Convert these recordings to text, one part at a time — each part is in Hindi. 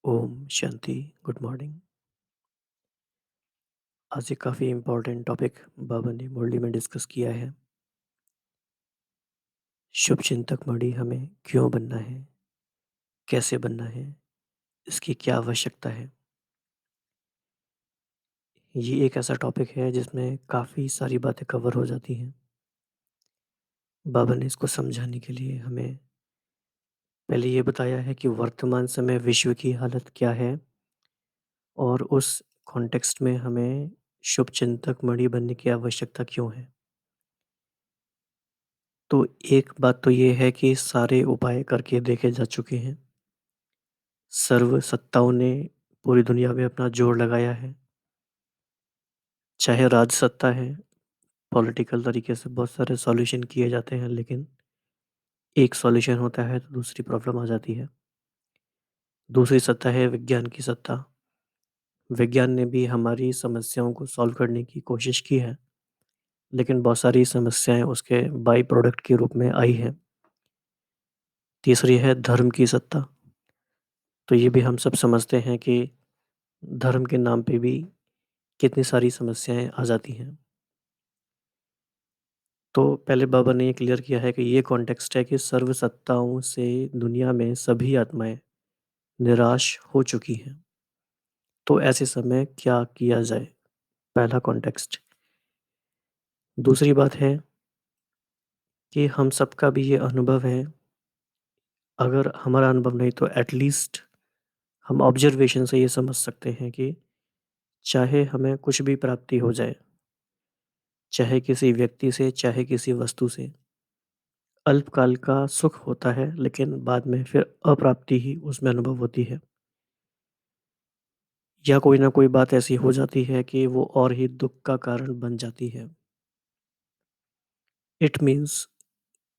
ओम शांति। Good morning. आज एक काफ़ी इम्पोर्टेंट टॉपिक बाबा ने मुरली में डिस्कस किया है। शुभ चिंतक मणि हमें क्यों बनना है, कैसे बनना है, इसकी क्या आवश्यकता है। ये एक ऐसा टॉपिक है जिसमें काफ़ी सारी बातें कवर हो जाती हैं। बाबा ने इसको समझाने के लिए हमें पहले ये बताया है कि वर्तमान समय विश्व की हालत क्या है और उस कॉन्टेक्स्ट में हमें शुभ चिंतक मणि बनने की आवश्यकता क्यों है। तो एक बात तो ये है कि सारे उपाय करके देखे जा चुके हैं। सर्व सत्ताओं ने पूरी दुनिया में अपना जोर लगाया है। चाहे राज सत्ता है, पॉलिटिकल तरीके से बहुत सारे सॉल्यूशन किए जाते हैं, लेकिन एक सॉल्यूशन होता है तो दूसरी प्रॉब्लम आ जाती है। दूसरी सत्ता है विज्ञान की सत्ता। विज्ञान ने भी हमारी समस्याओं को सॉल्व करने की कोशिश की है, लेकिन बहुत सारी समस्याएँ उसके बाई प्रोडक्ट के रूप में आई हैं। तीसरी है धर्म की सत्ता। तो ये भी हम सब समझते हैं कि धर्म के नाम पे भी कितनी सारी समस्याएँ आ जाती हैं। तो पहले बाबा ने ये क्लियर किया है कि ये कॉन्टेक्स्ट है कि सर्व सत्ताओं से दुनिया में सभी आत्माएँ निराश हो चुकी हैं। तो ऐसे समय क्या किया जाए? पहला कॉन्टेक्स्ट। दूसरी बात है कि हम सबका भी ये अनुभव है, अगर हमारा अनुभव नहीं तो एट लीस्ट हम ऑब्जर्वेशन से ये समझ सकते हैं कि चाहे हमें कुछ भी प्राप्ति हो जाए, चाहे किसी व्यक्ति से, चाहे किसी वस्तु से, अल्पकाल का सुख होता है, लेकिन बाद में फिर अप्राप्ति ही उसमें अनुभव होती है। या कोई ना कोई बात ऐसी हो जाती है कि वो और ही दुःख का कारण बन जाती है। इट मीन्स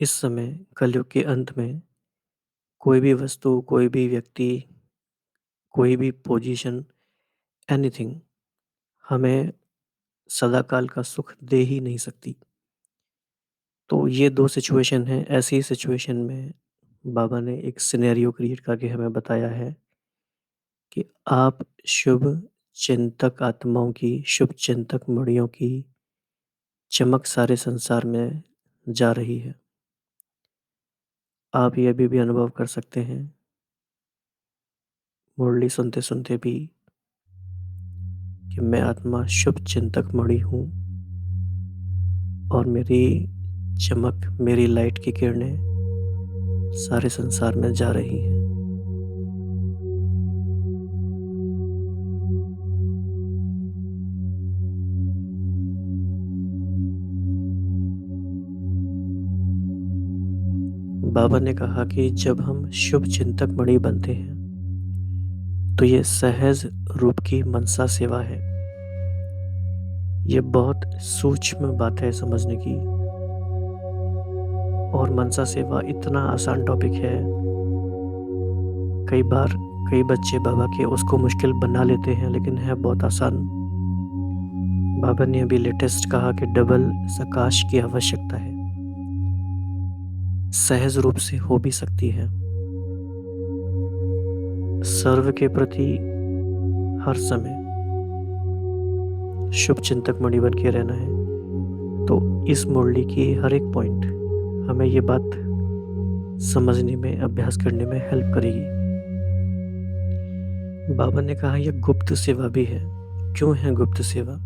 इस समय कलयुग के अंत में कोई भी वस्तु, कोई भी व्यक्ति, कोई भी पोज़ीशन, एनीथिंग हमें सदाकाल का सुख दे ही नहीं सकती। तो ये 2 सिचुएशन हैं। ऐसी सिचुएशन में बाबा ने एक सिनेरियो क्रिएट करके हमें बताया है कि आप शुभ चिंतक आत्माओं की, शुभ चिंतक मणियों की चमक सारे संसार में जा रही है। आप ये अभी भी अनुभव कर सकते हैं, मुरली सुनते-सुनते भी, कि मैं आत्मा शुभ चिंतक मणि हूँ और मेरी चमक, मेरी लाइट की किरणें सारे संसार में जा रही हैं। बाबा ने कहा कि जब हम शुभ चिंतक मणि बनते हैं, तो ये सहज रूप की मनसा सेवा है। ये बहुत सूक्ष्म बात है समझने की, और मनसा सेवा इतना आसान टॉपिक है, कई बार कई बच्चे बाबा के उसको मुश्किल बना लेते हैं, लेकिन है बहुत आसान। बाबा ने अभी लेटेस्ट कहा कि डबल सकाश की आवश्यकता है। सहज रूप से हो भी सकती है। सर्व के प्रति हर समय शुभ चिंतक मणि बन के रहना है। तो इस मुरली की हर एक पॉइंट हमें ये बात समझने में, अभ्यास करने में हेल्प करेगी। बाबा ने कहा यह गुप्त सेवा भी है। क्यों है गुप्त सेवा?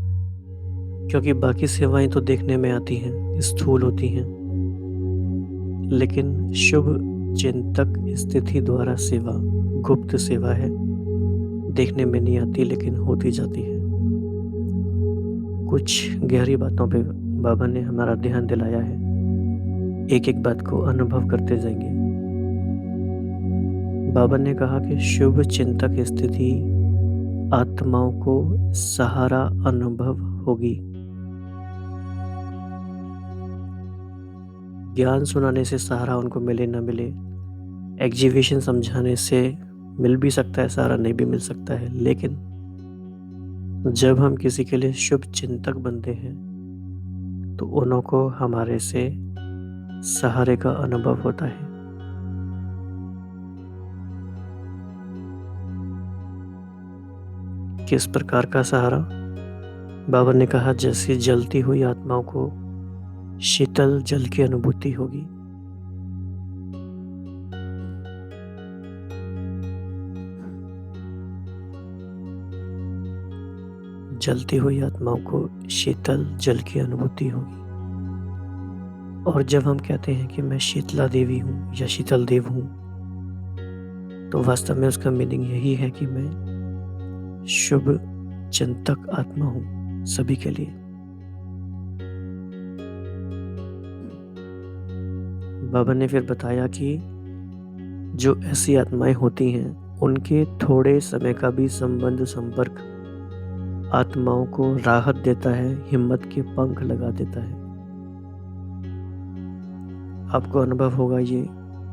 क्योंकि बाकी सेवाएं तो देखने में आती हैं, स्थूल होती हैं, लेकिन शुभ चिंतक स्थिति द्वारा सेवा गुप्त सेवा है। देखने में नहीं आती, लेकिन होती जाती है। कुछ गहरी बातों पे बाबा ने हमारा ध्यान दिलाया है। एक-एक बात को अनुभव करते जाएंगे। बाबा ने कहा कि शुभ चिंतक स्थिति आत्माओं को सहारा अनुभव होगी। ज्ञान सुनाने से सहारा उनको मिले ना मिले, एग्जीबिशन समझाने से मिल भी सकता है सहारा, नहीं भी मिल सकता है, लेकिन जब हम किसी के लिए शुभ चिंतक बनते हैं, तो उनको हमारे से सहारे का अनुभव होता है। किस प्रकार का सहारा? बाबा ने कहा जैसे जलती हुई आत्माओं को शीतल जल की अनुभूति होगी। जलती हुई आत्माओं को शीतल जल की अनुभूति होगी। और जब हम कहते हैं कि मैं शीतला देवी हूँ या शीतल देव हूँ, तो वास्तव में उसका मीनिंग यही है कि मैं शुभ चिंतक आत्मा हूँ सभी के लिए। बाबा ने फिर बताया कि जो ऐसी आत्माएं होती हैं उनके थोड़े समय का भी संबंध संपर्क आत्माओं को राहत देता है, हिम्मत के पंख लगा देता है। आपको अनुभव होगा ये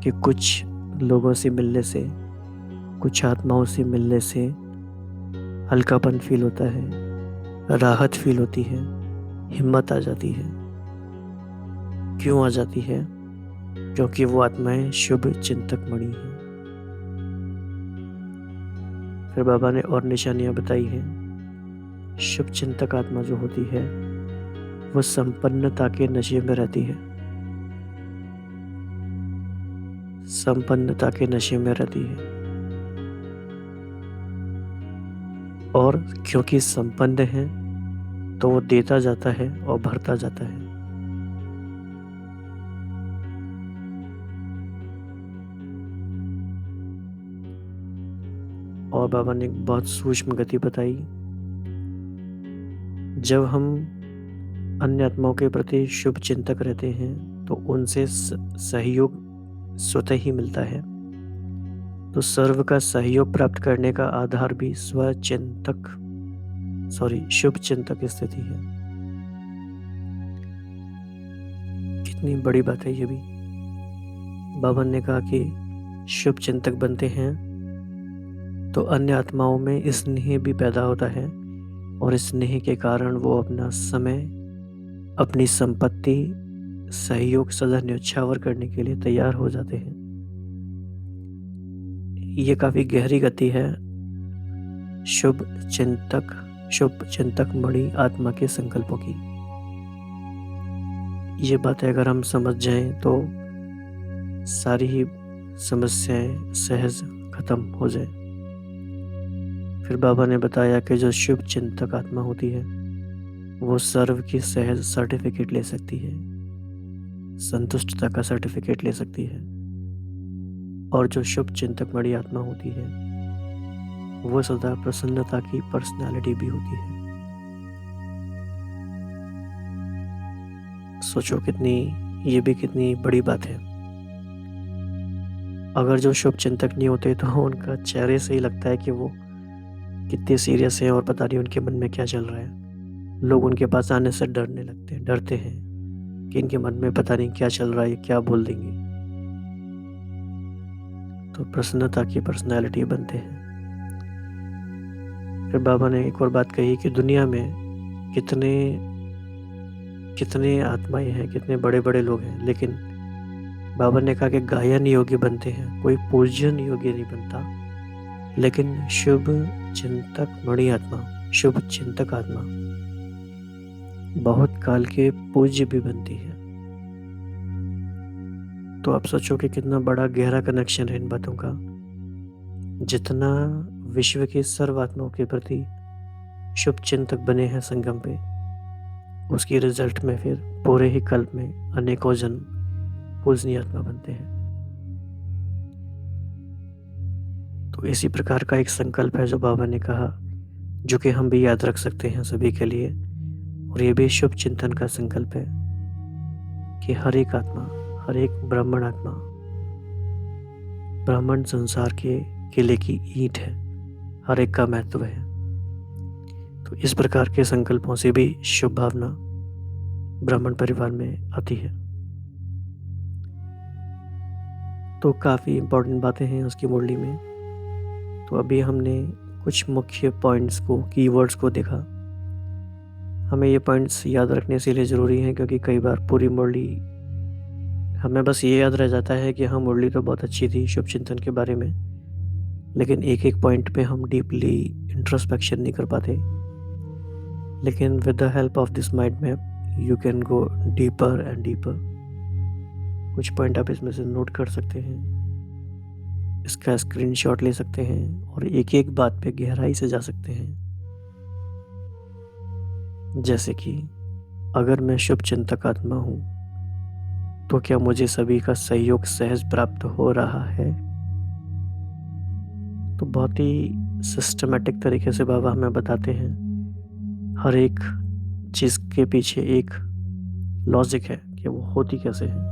कि कुछ लोगों से मिलने से, कुछ आत्माओं से मिलने से हल्कापन फील होता है, राहत फील होती है, हिम्मत आ जाती है। क्यों आ जाती है? क्योंकि वो आत्माएं शुभ चिंतक मणि हैं। फिर बाबा ने और निशानियां बताई हैं। शुभ चिंतक आत्मा जो होती है वो संपन्नता के नशे में रहती है, संपन्नता के नशे में रहती है। और क्योंकि संपन्न है तो वो देता जाता है और भरता जाता है। और बाबा ने एक बहुत सूक्ष्म गति बताई। जब हम अन्य आत्माओं के प्रति शुभ चिंतक रहते हैं तो उनसे सहयोग स्वतः ही मिलता है। तो सर्व का सहयोग प्राप्त करने का आधार भी शुभ चिंतक स्थिति है। कितनी बड़ी बात है ये भी। बाबा ने कहा कि शुभ चिंतक बनते हैं तो अन्य आत्माओं में स्नेह भी पैदा होता है और स्नेह के कारण वो अपना समय, अपनी संपत्ति, सहयोग सदा न्यौछावर करने के लिए तैयार हो जाते हैं। ये काफी गहरी गति है शुभ चिंतक मणि आत्मा के संकल्पों की। ये बातें अगर हम समझ जाएं तो सारी ही समस्याएं सहज खत्म हो जाए। फिर बाबा ने बताया कि जो शुभ चिंतक आत्मा होती है वो सर्व की सहज सर्टिफिकेट ले सकती है, संतुष्टता का सर्टिफिकेट ले सकती है। और जो शुभ चिंतक मणि आत्मा होती है वो सदा प्रसन्नता की पर्सनालिटी भी होती है। सोचो कितनी बड़ी बात है। अगर जो शुभ चिंतक नहीं होते तो उनका चेहरे से ही लगता है कि वो कितने सीरियस हैं और पता नहीं उनके मन में क्या चल रहा है। लोग उनके पास आने से डरते हैं कि इनके मन में पता नहीं क्या चल रहा है, क्या बोल देंगे। तो प्रसन्नता की पर्सनालिटी बनते हैं। फिर बाबा ने एक और बात कही कि दुनिया में कितने आत्माएं हैं, कितने बड़े बड़े लोग हैं, लेकिन बाबा ने कहा कि गायन योग्य बनते हैं, कोई पूजन योग्य नहीं बनता। लेकिन शुभ चिंतक मणि आत्मा, शुभ चिंतक आत्मा बहुत काल के पूज्य भी बनती है। तो आप सोचो कि कितना बड़ा गहरा कनेक्शन है इन बातों का। जितना विश्व के सर्व आत्माओं के प्रति शुभ चिंतक बने हैं संगम पे, उसकी रिजल्ट में फिर पूरे ही कल्प में अनेकों जन्म पूजनीय आत्मा बनते हैं। तो इसी प्रकार का एक संकल्प है जो बाबा ने कहा, जो कि हम भी याद रख सकते हैं सभी के लिए। और ये भी शुभ चिंतन का संकल्प है कि हर एक आत्मा, हर एक ब्राह्मण आत्मा, ब्राह्मण संसार के किले की ईंट है, हर एक का महत्व है। तो इस प्रकार के संकल्पों से भी शुभ भावना ब्राह्मण परिवार में आती है। तो काफ़ी इम्पोर्टेंट बातें हैं उसकी मुरली में। तो अभी हमने कुछ मुख्य पॉइंट्स को, कीवर्ड्स को देखा। हमें ये पॉइंट्स याद रखने इसलिए ज़रूरी हैं क्योंकि कई बार पूरी मुरली हमें बस ये याद रह जाता है कि हाँ, मुरली तो बहुत अच्छी थी शुभ चिंतन के बारे में, लेकिन एक-एक पॉइंट पे हम डीपली इंट्रोस्पेक्शन नहीं कर पाते। लेकिन with the help of this mind map you can go deeper and deeper. कुछ पॉइंट आप इसमें से नोट कर सकते हैं, इसका स्क्रीनशॉट ले सकते हैं और एक-एक बात पे गहराई से जा सकते हैं। जैसे कि अगर मैं शुभ चिंतक आत्मा हूँ, तो क्या मुझे सभी का सहयोग सहज प्राप्त हो रहा है? तो बहुत ही सिस्टमैटिक तरीके से बाबा हमें बताते हैं, हर एक चीज़ के पीछे एक लॉजिक है कि वो होती कैसे है।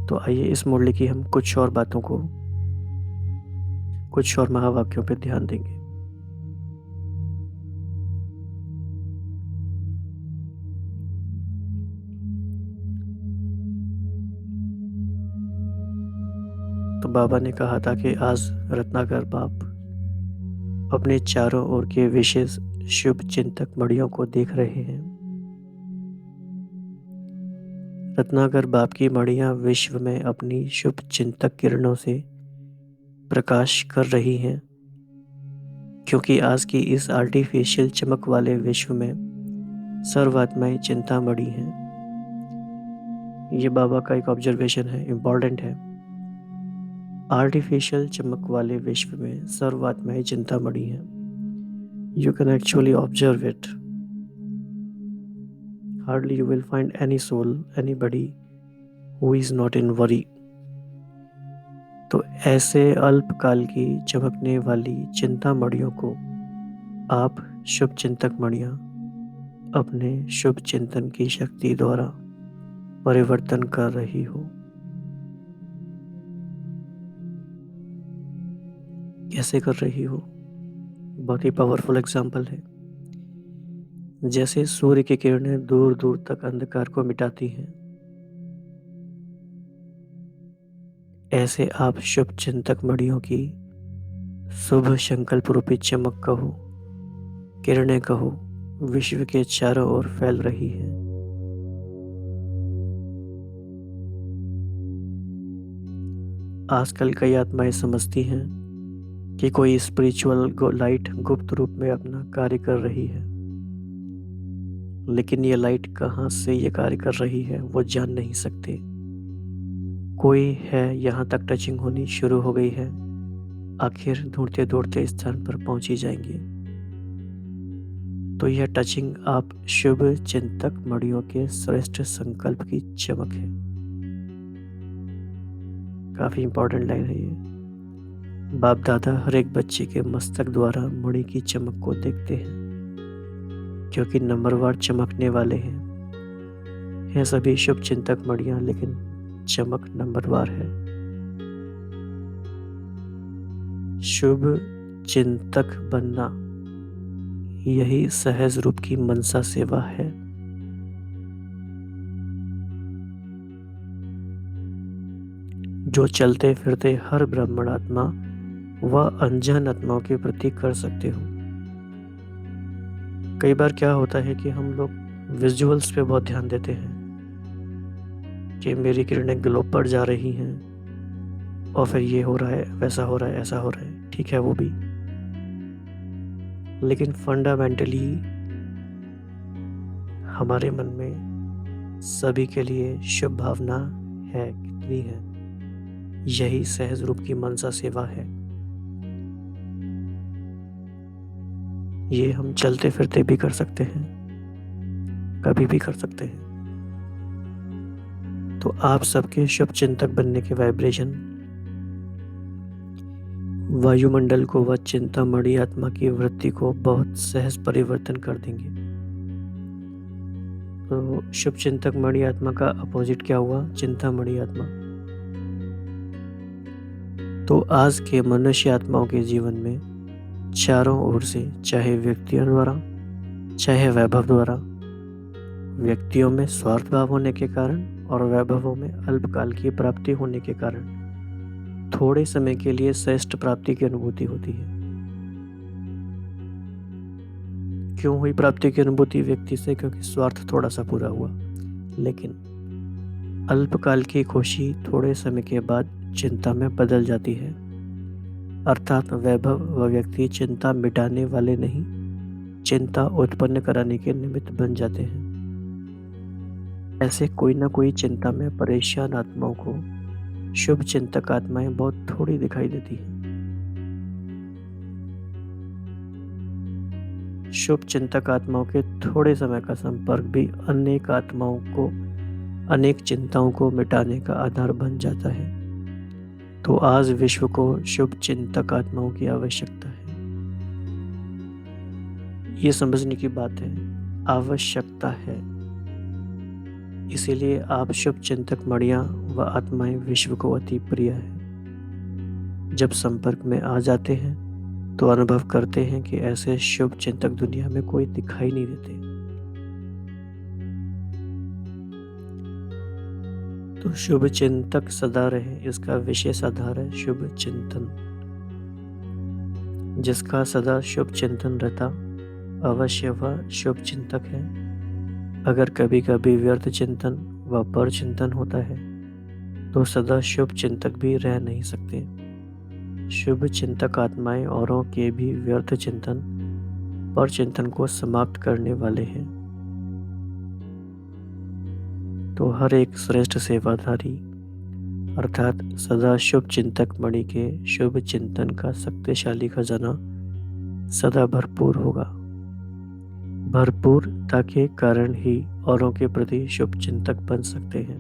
तो आइए इस मुरली की हम कुछ और बातों को, कुछ और महावाक्यों पे ध्यान देंगे। तो बाबा ने कहा था कि आज रत्नाकर बाप अपने चारों ओर के विशेष शुभ चिंतक मणियों को देख रहे हैं। रत्नाकर बाप की मणियां विश्व में अपनी शुभ चिंतक किरणों से प्रकाश कर रही हैं, क्योंकि आज की इस आर्टिफिशियल चमक वाले विश्व में सर्वात्माएं चिंतामणि हैं। ये बाबा का एक ऑब्जर्वेशन है, इम्पॉर्टेंट है। आर्टिफिशियल चमक वाले विश्व में सर्वात्माएं चिंतामणि हैं। You can actually observe it. Hardly you will find any soul, anybody who is not in worry. तो ऐसे अल्पकाल की चमकने वाली चिंता मणियों को आप शुभ चिंतक मणियां अपने शुभ चिंतन की शक्ति द्वारा परिवर्तन कर रही हो। कैसे कर रही हो? बहुत ही पावरफुल एग्जाम्पल है। जैसे सूर्य की किरणें दूर दूर तक अंधकार को मिटाती हैं, ऐसे आप शुभ चिंतक मणियों की शुभ संकल्प रूपी चमक कहो, किरणें कहो, विश्व के चारों ओर फैल रही है। आजकल कई आत्माएं समझती हैं कि कोई स्पिरिचुअल लाइट गुप्त रूप में अपना कार्य कर रही है, लेकिन ये लाइट कहाँ से ये कार्य कर रही है वो जान नहीं सकते। कोई है, यहाँ तक टचिंग होनी शुरू हो गई है, आखिर ढूंढते ढूंढते स्थान पर पहुंच ही जाएंगे। तो यह टचिंग आप शुभ चिंतक मणियों के श्रेष्ठ संकल्प की चमक है। काफी इंपॉर्टेंट लाइन है ये। बाप दादा हर एक बच्चे के मस्तक द्वारा मणि की चमक को देखते हैं, क्योंकि नंबरवार चमकने वाले हैं सभी शुभ चिंतक मणियां, लेकिन चमक नंबरवार है। शुभ चिंतक बनना यही सहज रूप की मनसा सेवा है। जो चलते फिरते हर ब्राह्मण आत्मा व अनजान आत्माओं के प्रति कर सकते हो। कई बार क्या होता है कि हम लोग विजुअल्स पे बहुत ध्यान देते हैं कि मेरी किरणें ग्लोब पर जा रही हैं और फिर ये हो रहा है, वैसा हो रहा है, ऐसा हो रहा है। ठीक है वो भी, लेकिन फंडामेंटली हमारे मन में सभी के लिए शुभ भावना है। कितनी है? यही सहज रूप की मनसा सेवा है। ये हम चलते फिरते भी कर सकते हैं, कभी भी कर सकते हैं। तो आप सबके शुभ चिंतक बनने के वाइब्रेशन वायुमंडल को व चिंतामणि आत्मा की वृत्ति को बहुत सहज परिवर्तन कर देंगे। तो शुभ चिंतक मणि आत्मा का अपोजिट क्या हुआ? चिंतामणि आत्मा। तो आज के मनुष्य आत्माओं के जीवन में चारों ओर से, चाहे व्यक्तियों द्वारा, चाहे वैभव द्वारा, व्यक्तियों में स्वार्थ भाव होने के कारण और वैभवों में अल्पकाल की प्राप्ति होने के कारण थोड़े समय के लिए श्रेष्ठ प्राप्ति की अनुभूति होती है। क्यों हुई प्राप्ति की अनुभूति व्यक्ति से? क्योंकि स्वार्थ थोड़ा सा पूरा हुआ। लेकिन अल्पकाल की खुशी थोड़े समय के बाद चिंता में बदल जाती है। अर्थात वैभव व व्यक्ति चिंता मिटाने वाले नहीं, चिंता उत्पन्न कराने के निमित्त बन जाते हैं। ऐसे कोई न कोई चिंता में परेशान आत्माओं को शुभ चिंतक आत्माएं बहुत थोड़ी दिखाई देती हैं। शुभ चिंतक आत्माओं के थोड़े समय का संपर्क भी अनेक आत्माओं को अनेक चिंताओं को मिटाने का आधार बन जाता है। तो आज विश्व को शुभ चिंतक आत्माओं की आवश्यकता है। ये समझने की बात है, आवश्यकता है। इसीलिए आप शुभ चिंतक मणियां व आत्माएं विश्व को अति प्रिय है। जब संपर्क में आ जाते हैं तो अनुभव करते हैं कि ऐसे शुभ चिंतक दुनिया में कोई दिखाई नहीं देते। तो शुभ चिंतक सदा रहे, इसका विशेष आधार है शुभ चिंतन। जिसका सदा शुभ चिंतन रहता, अवश्य वह शुभ चिंतक है। अगर कभी कभी व्यर्थ चिंतन व पर चिंतन होता है तो सदा शुभ चिंतक भी रह नहीं सकते। शुभ चिंतक आत्माएं औरों के भी व्यर्थ चिंतन पर चिंतन को समाप्त करने वाले हैं। तो हर एक श्रेष्ठ सेवाधारी अर्थात सदा शुभ चिंतक मणि के शुभ चिंतन का शक्तिशाली खजाना सदा भरपूर होगा। भरपूरता के कारण ही औरों के प्रति शुभ चिंतक बन सकते हैं।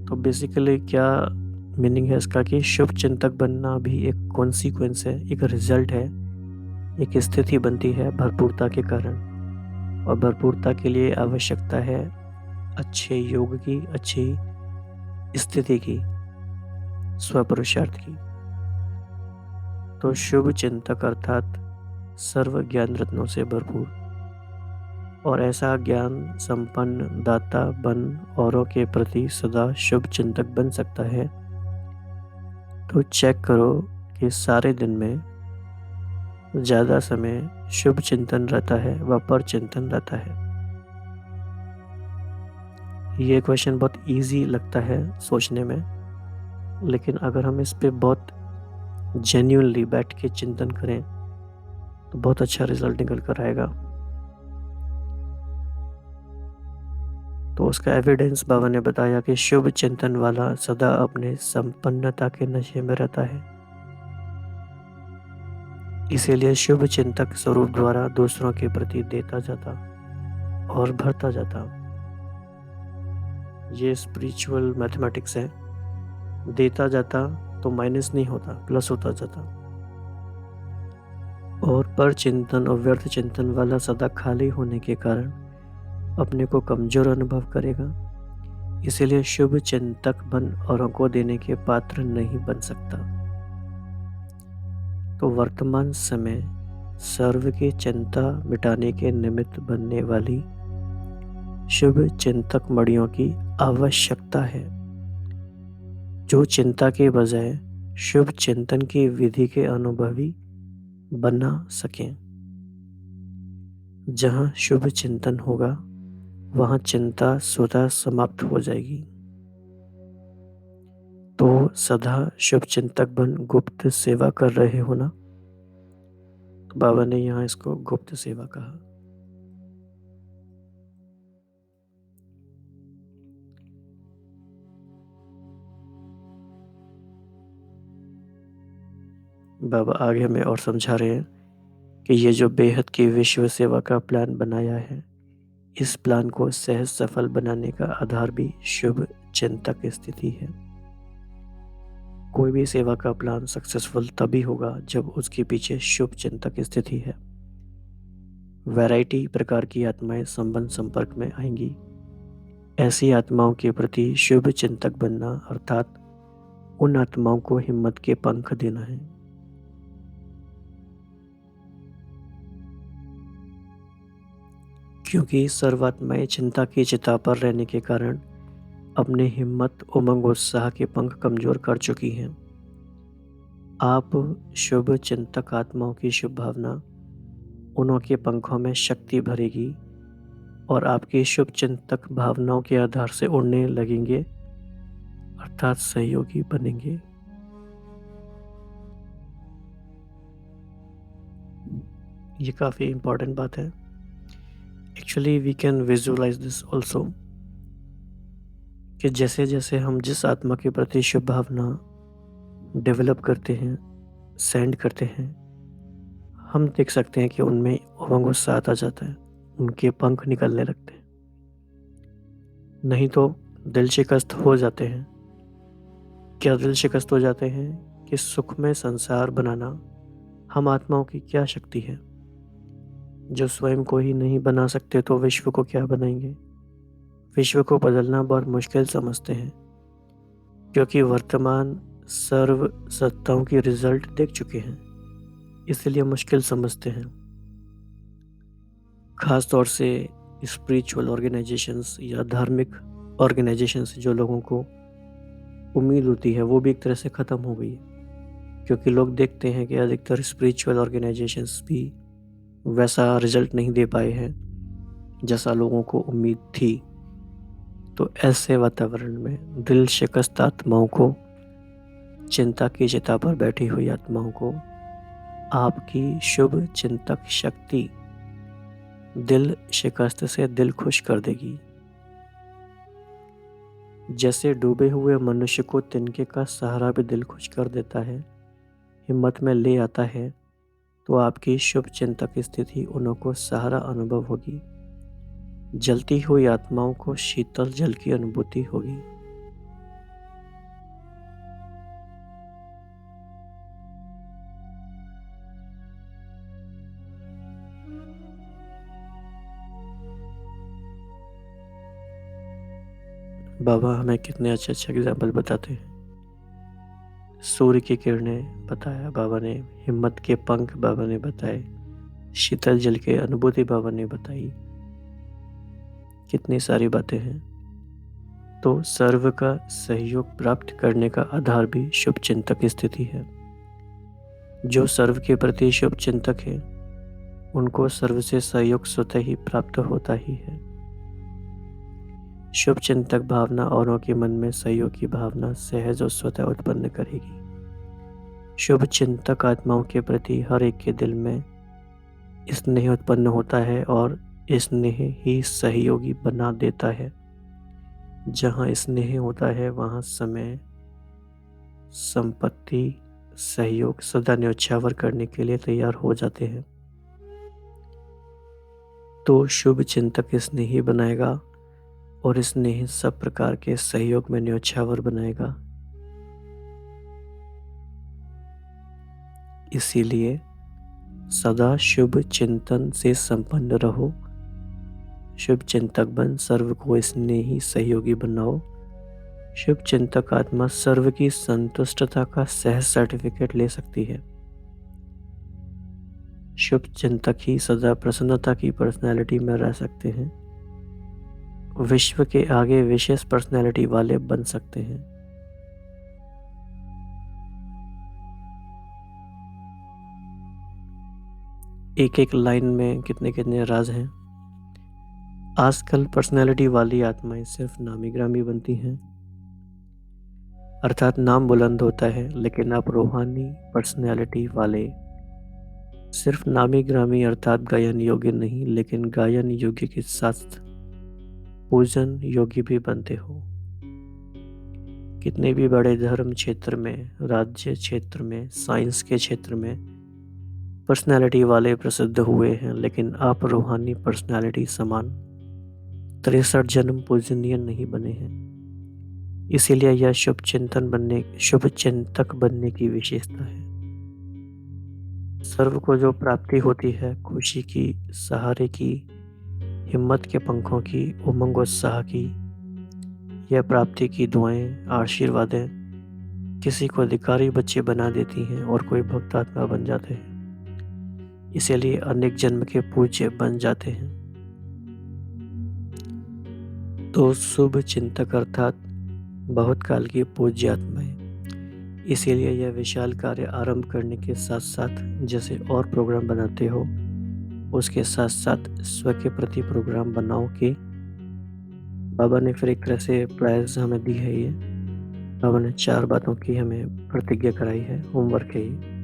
तो बेसिकली क्या मीनिंग है इसका कि शुभ चिंतक बनना भी एक कॉन्सिक्वेंस है, एक रिजल्ट है, एक स्थिति बनती है भरपूरता के कारण। और भरपूरता के लिए आवश्यकता है अच्छे योग की, अच्छी स्थिति की, स्वपुरुषार्थ की। तो शुभ चिंतक अर्थात सर्व ज्ञान रत्नों से भरपूर और ऐसा ज्ञान संपन्न दाता बन औरों के प्रति सदा शुभ चिंतक बन सकता है। तो चेक करो कि सारे दिन में ज़्यादा समय शुभ चिंतन रहता है व पर चिंतन रहता है। ये क्वेश्चन बहुत इजी लगता है सोचने में, लेकिन अगर हम इस पे बहुत जेन्युइनली बैठ के चिंतन करें तो बहुत अच्छा रिजल्ट निकल कर आएगा। तो उसका एविडेंस बाबा ने बताया कि शुभ चिंतन वाला सदा अपने संपन्नता के नशे में रहता है। इसीलिए शुभ चिंतक स्वरूप द्वारा दूसरों के प्रति देता जाता और भरता जाता। ये स्पिरिचुअल मैथमेटिक्स है। देता जाता तो माइनस नहीं होता, प्लस होता जाता। और पर चिंतन और व्यर्थ चिंतन वाला सदा खाली होने के कारण अपने को कमजोर अनुभव करेगा। इसीलिए शुभ चिंतक बन औरों को देने के पात्र नहीं बन सकता। तो वर्तमान समय सर्व की चिंता मिटाने के निमित्त बनने वाली शुभ चिंतक मणियों की आवश्यकता है, जो चिंता के बजाय शुभ चिंतन की विधि के अनुभवी बना सकें। जहाँ शुभ चिंतन होगा वहाँ चिंता स्वतः समाप्त हो जाएगी। तो सदा शुभ चिंतक बन गुप्त सेवा कर रहे हो ना? तो बाबा ने यहाँ इसको गुप्त सेवा कहा। बाबा आगे हमें और समझा रहे हैं कि ये जो बेहद की विश्व सेवा का प्लान बनाया है, इस प्लान को सहज सफल बनाने का आधार भी शुभ चिंतक स्थिति है। कोई भी सेवा का प्लान सक्सेसफुल तभी होगा जब उसके पीछे शुभ चिंतक स्थिति है। वैरायटी प्रकार की आत्माएं संबंध संपर्क में आएंगी। ऐसी आत्माओं के प्रति शुभ चिंतक बनना अर्थात उन आत्माओं को हिम्मत के पंख देना है। क्योंकि सर्वात्माएं चिंता की चिता पर रहने के कारण अपने हिम्मत, उमंग, उत्साह के पंख कमजोर कर चुकी हैं। आप शुभ चिंतक आत्माओं की शुभ भावना उनों के पंखों में शक्ति भरेगी और आपकी शुभ चिंतक भावनाओं के आधार से उड़ने लगेंगे अर्थात सहयोगी बनेंगे। ये काफ़ी इम्पोर्टेंट बात है। Actually we can visualize this also कि जैसे-जैसे हम जिस आत्मा के प्रति शुभ भावना डेवलप करते हैं, सेंड करते हैं, हम देख सकते हैं कि उनमें उमंग उत्साह आ जाता है, उनके पंख निकलने लगते हैं। नहीं तो दिल शिकस्त हो जाते हैं। क्या दिल शिकस्त हो जाते हैं कि सुखमय संसार बनाना हम आत्माओं की क्या शक्ति है? जो स्वयं को ही नहीं बना सकते तो विश्व को क्या बनाएंगे? विश्व को बदलना बहुत मुश्किल समझते हैं क्योंकि वर्तमान सर्व सत्ताओं की रिजल्ट देख चुके हैं, इसलिए मुश्किल समझते हैं। खास तौर से स्पिरिचुअल ऑर्गेनाइजेशंस या धार्मिक ऑर्गेनाइजेशंस से जो लोगों को उम्मीद होती है वो भी एक तरह से ख़त्म हो गई है, क्योंकि लोग देखते हैं कि अधिकतर स्पिरिचुअल ऑर्गेनाइजेशंस भी वैसा रिजल्ट नहीं दे पाए हैं जैसा लोगों को उम्मीद थी। तो ऐसे वातावरण में दिल शिकस्त आत्माओं को, चिंता की चिता पर बैठी हुई आत्माओं को आपकी शुभ चिंतक शक्ति दिल शिकस्त से दिल खुश कर देगी। जैसे डूबे हुए मनुष्य को तिनके का सहारा भी दिल खुश कर देता है, हिम्मत में ले आता है, तो आपकी शुभ चिंतक स्थिति उनको सहारा अनुभव होगी। जलती हुई आत्माओं को शीतल जल की अनुभूति होगी। बाबा हमें कितने अच्छे अच्छे एग्जाम्पल बताते हैं। सूर्य की किरणें बताया बाबा ने, हिम्मत के पंख बाबा ने बताए, शीतल जल की अनुभूति बाबा ने बताई। कितनी सारी बातें हैं। तो सर्व का सहयोग प्राप्त करने का आधार भी शुभ चिंतक स्थिति है। जो सर्व के प्रति शुभ चिंतक है, उनको सर्व से सहयोग स्वतः ही प्राप्त होता ही है। शुभ चिंतक भावना औरों के मन में सहयोग की भावना सहज और स्वतः उत्पन्न करेगी। शुभ चिंतक आत्माओं के प्रति हर एक के दिल में स्नेह उत्पन्न होता है और स्नेह ही सहयोगी बना देता है। जहाँ स्नेह होता है वहाँ समय, संपत्ति, सहयोग सदा न्योछावर करने के लिए तैयार हो जाते हैं। तो शुभ चिंतक स्नेही बनाएगा और स्नेह सब प्रकार के सहयोग में न्योछावर बनाएगा। इसीलिए सदा शुभ चिंतन से संपन्न रहो। शुभ चिंतक बन सर्व को स्नेही सहयोगी बनाओ। शुभ चिंतक आत्मा सर्व की संतुष्टता का सहज सर्टिफिकेट ले सकती है। शुभ चिंतक ही सदा प्रसन्नता की पर्सनैलिटी में रह सकते हैं। विश्व के आगे विशेष पर्सनैलिटी वाले बन सकते हैं। एक एक लाइन में कितने कितने राज हैं। आजकल पर्सनैलिटी वाली आत्माएं सिर्फ नामी ग्रामी बनती हैं, अर्थात नाम बुलंद होता है, लेकिन आप रूहानी पर्सनैलिटी वाले सिर्फ नामी ग्रामी अर्थात गायन योग्य नहीं, लेकिन गायन योग्य के साथ पूजन योग्य भी बनते हो। कितने भी बड़े धर्म क्षेत्र में, राज्य क्षेत्र में, साइंस के क्षेत्र में पर्सनैलिटी वाले प्रसिद्ध हुए हैं, लेकिन आप रूहानी पर्सनैलिटी समान 63 जन्म पूजनीय नहीं बने हैं। इसीलिए यह शुभ चिंतक बनने की विशेषता है। सर्व को जो प्राप्ति होती है, खुशी की, सहारे की, हिम्मत के पंखों की, उमंग उत्साह की, यह प्राप्ति की दुआएं, आशीर्वादें किसी को अधिकारी बच्चे बना देती हैं और कोई भक्त आत्मा बन जाते हैं। इसीलिए अनेक जन्म के पूज्य बन जाते हैं। तो शुभ चिंतक अर्थात बहुत काल की पूज्य आत्माएं। इसीलिए यह विशाल कार्य आरंभ करने के साथ साथ जैसे और प्रोग्राम बनाते हो, उसके साथ साथ स्व के प्रति प्रोग्राम बनाओ कि बाबा ने फिर एक तरह से प्राइज हमें दी है ये बाबा ने 4 बातों की हमें प्रतिज्ञा कराई है, होमवर्क है ये।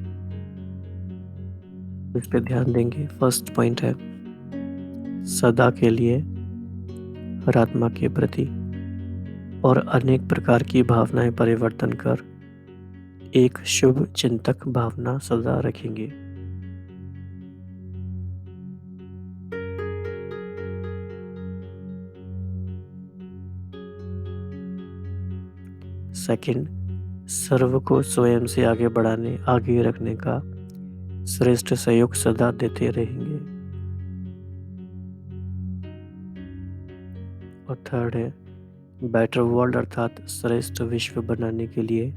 इस पे ध्यान देंगे। फर्स्ट पॉइंट है सदा के लिए हर आत्मा के प्रति और अनेक प्रकार की भावनाएं परिवर्तन कर एक शुभ चिंतक भावना सदा रखेंगे। सेकंड, सर्व को स्वयं से आगे बढ़ाने, आगे रखने का श्रेष्ठ सहयोग सदा देते रहेंगे। और थर्ड है बेटर वर्ल्ड अर्थात श्रेष्ठ विश्व बनाने के लिए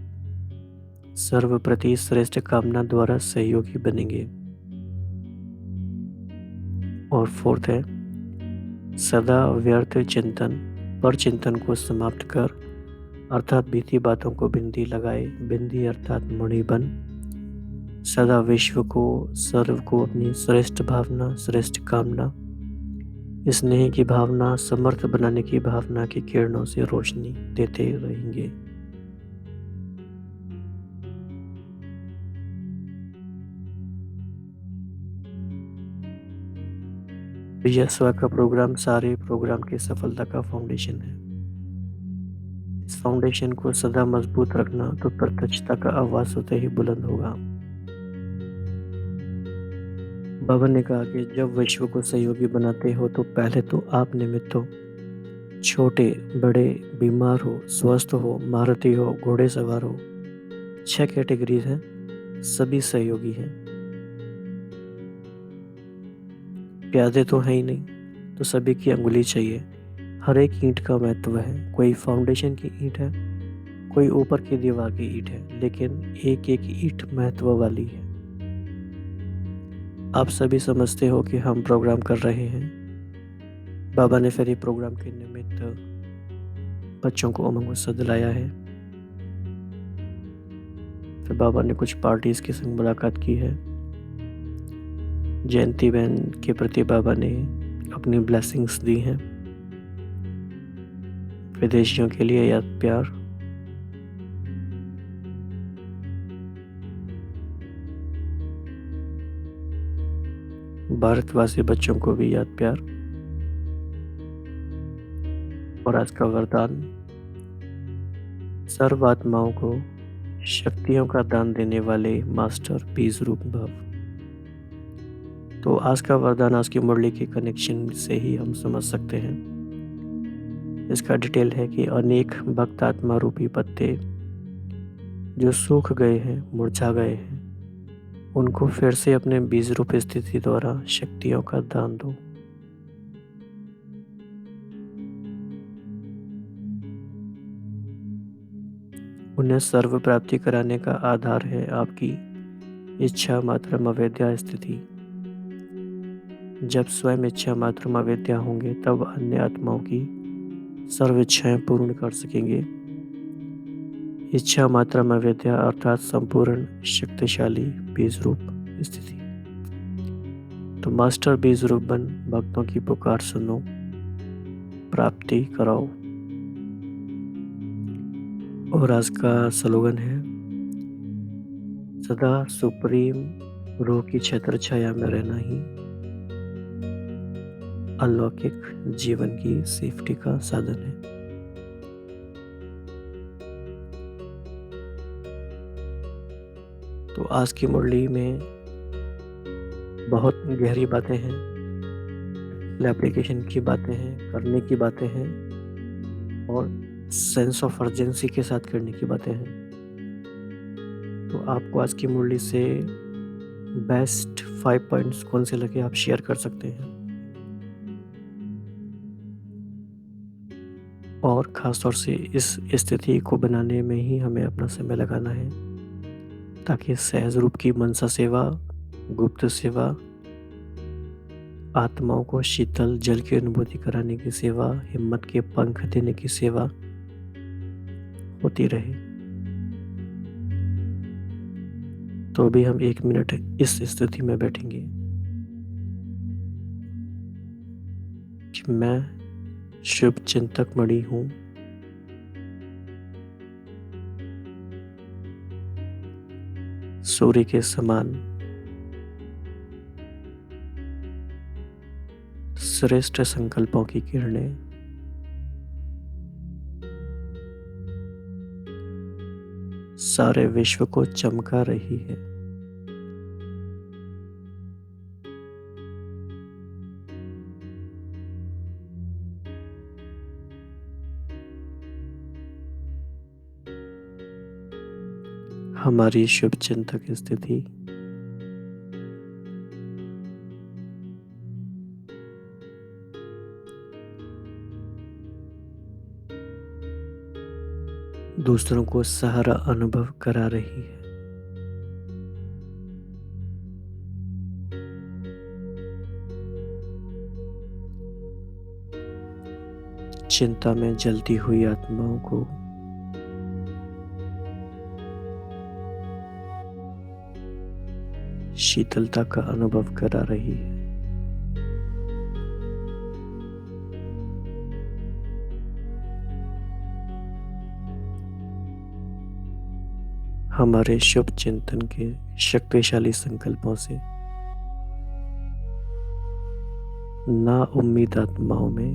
सर्वप्रति श्रेष्ठ कामना द्वारा सहयोगी बनेंगे। और फोर्थ है सदा व्यर्थ चिंतन पर चिंतन को समाप्त कर अर्थात बीती बातों को बिंदी लगाए, बिंदी अर्थात मणि बन सदा विश्व को, सर्व को अपनी श्रेष्ठ भावना, श्रेष्ठ कामना, स्नेह की भावना, समर्थ बनाने की भावना की किरणों से रोशनी देते रहेंगे। यह स्व का प्रोग्राम सारे प्रोग्राम की सफलता का फाउंडेशन है। इस फाउंडेशन को सदा मजबूत रखना तो प्रत्यक्षता का आवाज होते ही बुलंद होगा। बाबा ने कहा कि जब विश्व को सहयोगी बनाते हो तो पहले तो आप निमित्त हो। छोटे बड़े, बीमार हो, स्वस्थ हो, महारथी हो, घोड़े सवार हो, 6 कैटेगरीज हैं, सभी सहयोगी हैं। प्यादे तो है ही नहीं, तो सभी की अंगुली चाहिए। हर एक ईंट का महत्व है। कोई फाउंडेशन की ईंट है, कोई ऊपर की दीवार की ईंट है, लेकिन एक एक ईंट महत्व वाली है। आप सभी समझते हो कि हम प्रोग्राम कर रहे हैं। बाबा ने फिर ये प्रोग्राम के निमित्त बच्चों को उमंग उत्सव दिलाया है। फिर बाबा ने कुछ पार्टीज के संग मुलाकात की है। जयंती बहन के प्रति बाबा ने अपनी ब्लेसिंग्स दी हैं। विदेशियों के लिए याद प्यार। भारतवासी बच्चों को भी याद प्यार। और आज का वरदान सर्व आत्माओं को शक्तियों का दान देने वाले मास्टर बीज रूप भव। तो आज का वरदान आज की मुरली के कनेक्शन से ही हम समझ सकते हैं। इसका डिटेल है कि अनेक भक्त आत्मा रूपी पत्ते जो सूख गए हैं, मुरझा गए हैं, उनको फिर से अपने बीज रूप स्थिति द्वारा शक्तियों का दान दो। उन्हें सर्व प्राप्ति कराने का आधार है आपकी इच्छा मात्र अविद्या स्थिति। जब स्वयं इच्छा मात्र अविद्या होंगे तब अन्य आत्माओं की सर्व इच्छाएं पूर्ण कर सकेंगे। इच्छा मात्र अविद्या अर्थात संपूर्ण शक्तिशाली बीज रूप स्थिति। तो मास्टर बीज रूप बन भक्तों की पुकार सुनो, प्राप्ति कराओ। और आज का स्लोगन है सदा सुप्रीम रूह की छत्र छाया में रहना ही अलौकिक जीवन की सेफ्टी का साधन है। तो आज की मुरली में बहुत गहरी बातें हैं, एप्लीकेशन की बातें हैं, करने की बातें हैं और सेंस ऑफ अर्जेंसी के साथ करने की बातें हैं। तो आपको आज की मुरली से बेस्ट 5 पॉइंट्स कौन से लगे आप शेयर कर सकते हैं। और ख़ासतौर से इस स्थिति को बनाने में ही हमें अपना समय लगाना है ताकि सहज रूप की मनसा सेवा, गुप्त सेवा, आत्माओं को शीतल जल की अनुभूति कराने की सेवा, हिम्मत के पंख देने की सेवा होती रहे। तो अभी हम 1 मिनट इस स्थिति में बैठेंगे कि मैं शुभ चिंतक मणि हूँ। सूर्य के समान श्रेष्ठ संकल्पों की किरणें सारे विश्व को चमका रही है। हमारी शुभ चिंतक स्थिति दूसरों को सहारा अनुभव करा रही है। चिंता में जलती हुई आत्माओं को शीतलता का अनुभव करा रही है। हमारे शुभ चिंतन के शक्तिशाली संकल्पों से ना उम्मीद आत्माओं में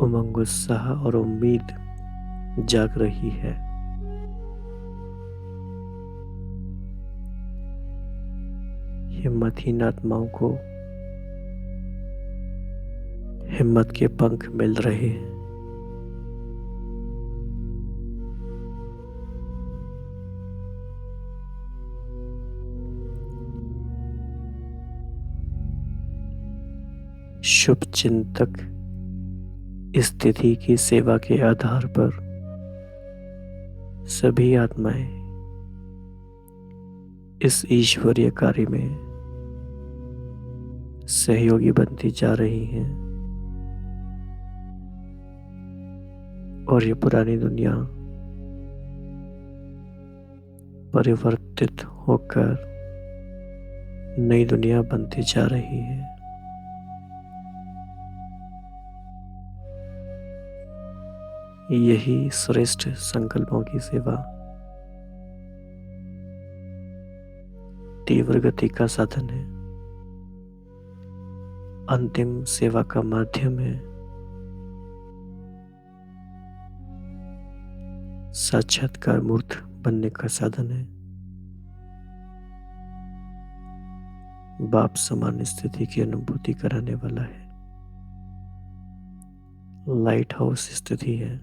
उमंग, उत्साह और उम्मीद जाग रही है। हिम्मतहीन आत्माओं को हिम्मत के पंख मिल रहे हैं। शुभ चिंतक स्थिति की सेवा के आधार पर सभी आत्माएं इस ईश्वरीय कार्य में सहयोगी बनती जा रही हैं और ये पुरानी दुनिया परिवर्तित होकर नई दुनिया बनती जा रही है। यही श्रेष्ठ संकल्पों की सेवा तीव्र गति का साधन है, अंतिम सेवा का माध्यम है, साक्षात्कार मूर्त बनने का साधन है, बाप समान स्थिति की अनुभूति कराने वाला है, लाइट हाउस स्थिति है।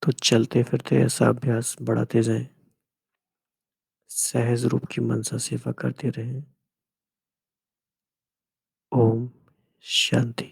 तो चलते फिरते ऐसा अभ्यास बढ़ाते जाएं, सहज रूप की मनसा सेवा करते रहें। ओम शांति।